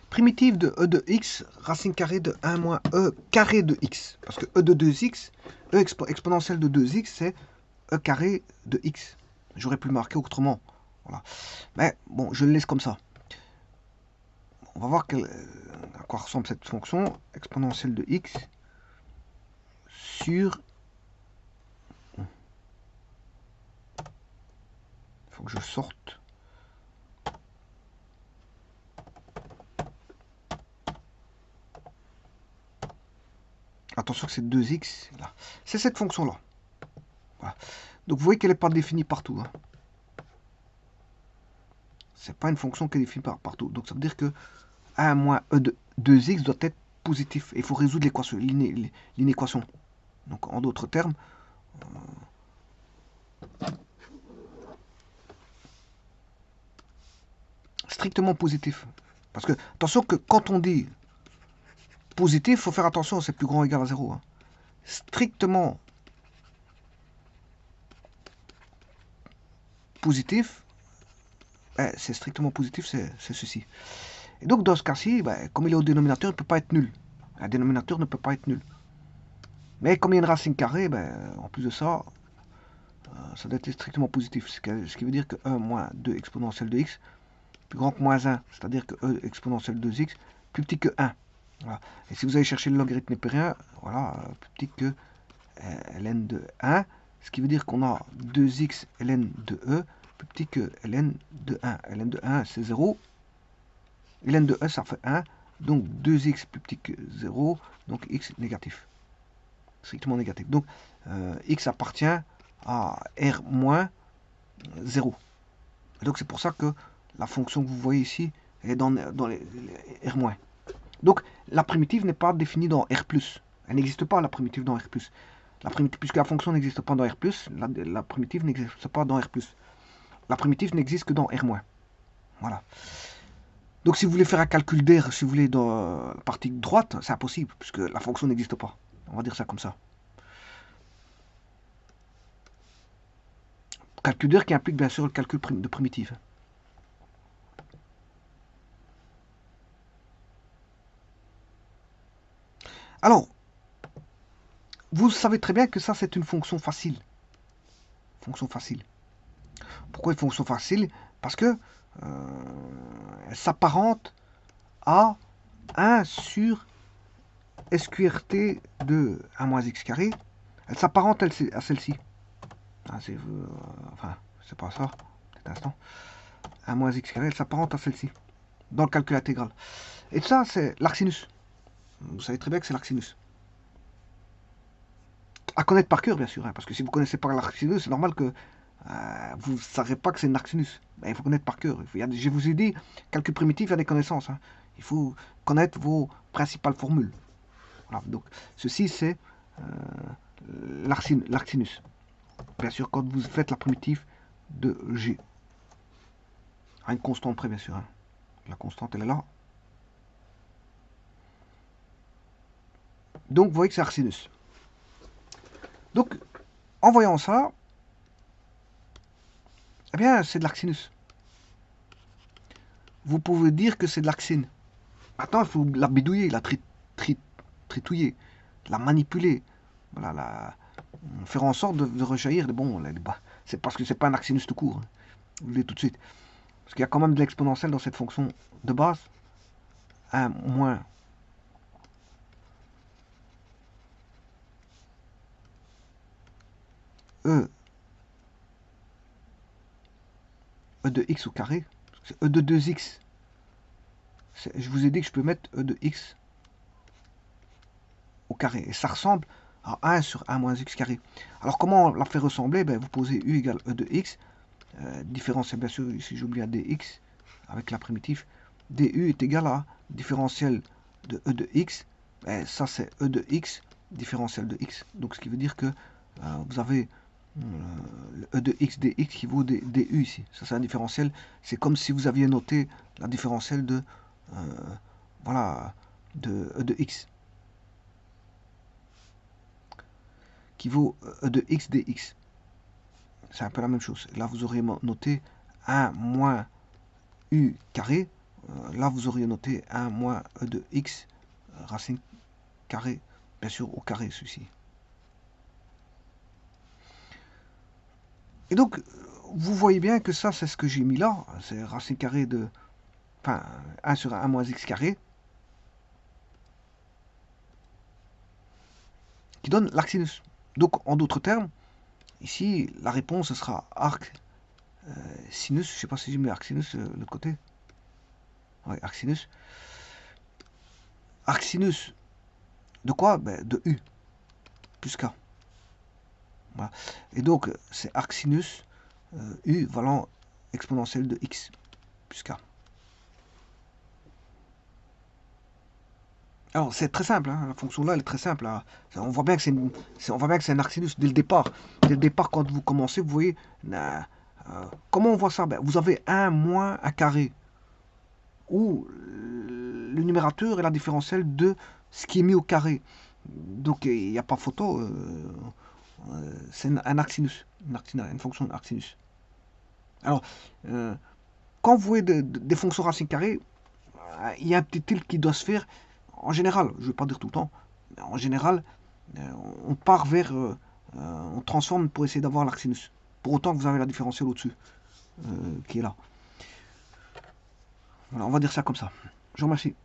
Primitive de e de x, racine carrée de 1 moins e carré de x. Parce que e de 2x, exponentielle de 2x, c'est e carré de x. J'aurais pu le marquer autrement. Voilà. Mais bon, je le laisse comme ça. On va voir à quoi ressemble cette fonction. Exponentielle de x sur... Il faut que je sorte. Attention que c'est 2x. C'est cette fonction-là. Voilà. Donc vous voyez qu'elle n'est pas définie partout. Hein. C'est pas une fonction qui est définie partout. Donc ça veut dire que 1 moins e de 2x doit être positif. Et il faut résoudre l'inéquation. Donc en d'autres termes, strictement positif. Parce que attention que quand on dit positif, il faut faire attention, c'est plus grand ou égal à 0. Hein. Strictement positif, c'est strictement positif, c'est ceci. Et donc dans ce cas-ci, comme il est au dénominateur, il ne peut pas être nul. Un dénominateur ne peut pas être nul. Mais comme il y a une racine carrée, en plus de ça, ça doit être strictement positif. Ce qui veut dire que 1 moins 2 exponentielle de x plus grand que moins 1, c'est-à-dire que e exponentielle de 2x plus petit que 1. Voilà. Et si vous allez chercher le logarithme népérien, voilà, plus petit que ln de 1, ce qui veut dire qu'on a 2x ln de e plus petit que ln de 1. ln de 1, c'est 0. ln de e, ça fait 1. Donc 2x plus petit que 0, donc x négatif. Strictement négatif. Donc x appartient à r moins 0. Et donc c'est pour ça que la fonction que vous voyez ici est dans les R-. Donc la primitive n'est pas définie dans R+. Elle n'existe pas, la primitive, dans R+. Puisque la fonction n'existe pas dans R+, la primitive n'existe pas dans R+. La primitive n'existe que dans R-. Voilà. Donc si vous voulez faire un calcul d'R, si vous voulez, dans la partie droite, c'est impossible, puisque la fonction n'existe pas. On va dire ça comme ça. Calcul d'R qui implique bien sûr le calcul de primitive. Alors, vous savez très bien que ça, c'est une fonction facile. Fonction facile. Pourquoi une fonction facile? Parce que elle s'apparente à 1 sur SQRT de 1 moins x carré. Elle s'apparente à celle-ci. Enfin, c'est pas ça. Petit instant. 1 moins x carré, elle s'apparente à celle-ci. Dans le calcul intégral. Et ça, c'est l'arcsinus. Vous savez très bien que c'est l'arcsinus. À connaître par cœur, bien sûr. Hein, parce que si vous ne connaissez pas l'arcsinus, c'est normal que vous ne saurez pas que c'est une arcsinus. Il faut connaître par cœur. Je vous ai dit, calcul primitif, il y a des connaissances. Hein. Il faut connaître vos principales formules. Voilà, donc, ceci, c'est l'arcsinus. Bien sûr, quand vous faites la primitive de G. À une constante près, bien sûr. Hein. La constante, elle est là. Donc, vous voyez que c'est arcsinus. Donc, en voyant ça, eh bien, c'est de l'arcsinus. Vous pouvez dire que c'est de l'arcine. Maintenant, il faut la bidouiller, la tritouiller, la manipuler, voilà, faire en sorte de rejaillir des bons. C'est parce que c'est pas un arcsinus tout court. Hein. Vous le voyez tout de suite. Parce qu'il y a quand même de l'exponentielle dans cette fonction de base. 1 moins e de x au carré. C'est e de 2x. Je vous ai dit que je peux mettre e de x au carré. Et ça ressemble à 1 sur 1 moins x carré. Alors comment on la fait ressembler? Vous posez u égale e de x. Différentiel, bien sûr, ici j'oublie un dx avec la primitive. du est égal à différentiel de e de x. Ça c'est e de x, différentiel de x. Donc ce qui veut dire que vous avez le e de x dx qui vaut du ici. Ça c'est un différentiel. C'est comme si vous aviez noté la différentielle de voilà, de e de x. Qui vaut e de x dx. C'est un peu la même chose. Là, vous aurez noté 1 moins u carré. là, vous auriez noté 1 moins e de x racine carrée, bien sûr au carré, celui-ci. Et donc, vous voyez bien que ça, c'est ce que j'ai mis là. C'est racine carrée de... Enfin, 1 sur 1 moins x carré. Qui donne l'arc sinus. Donc, en d'autres termes, ici, la réponse sera arc sinus. Je ne sais pas si j'ai mis arc sinus de l'autre côté. Oui, arc sinus. Arc sinus de quoi? Ben, de u plus k. Voilà. Et donc, c'est arc sinus u valant exponentielle de x plus k. Alors, c'est très simple, hein, la fonction là, elle est très simple. Là. On voit bien que c'est un arc sinus dès le départ. Dès le départ, quand vous commencez, vous voyez, comment on voit ça? Ben, vous avez 1 moins un carré, où le numérateur est la différentielle de ce qui est mis au carré. Donc, il n'y a pas photo, c'est un arc sinus, une fonction arc sinus. Alors, quand vous voyez des fonctions racines carrées, il y a un petit tilde qui doit se faire. En général, je ne vais pas dire tout le temps, mais en général, on part vers, on transforme pour essayer d'avoir l'arc sinus. Pour autant que vous avez la différentielle au-dessus, qui est là. Voilà, on va dire ça comme ça. Je vous remercie.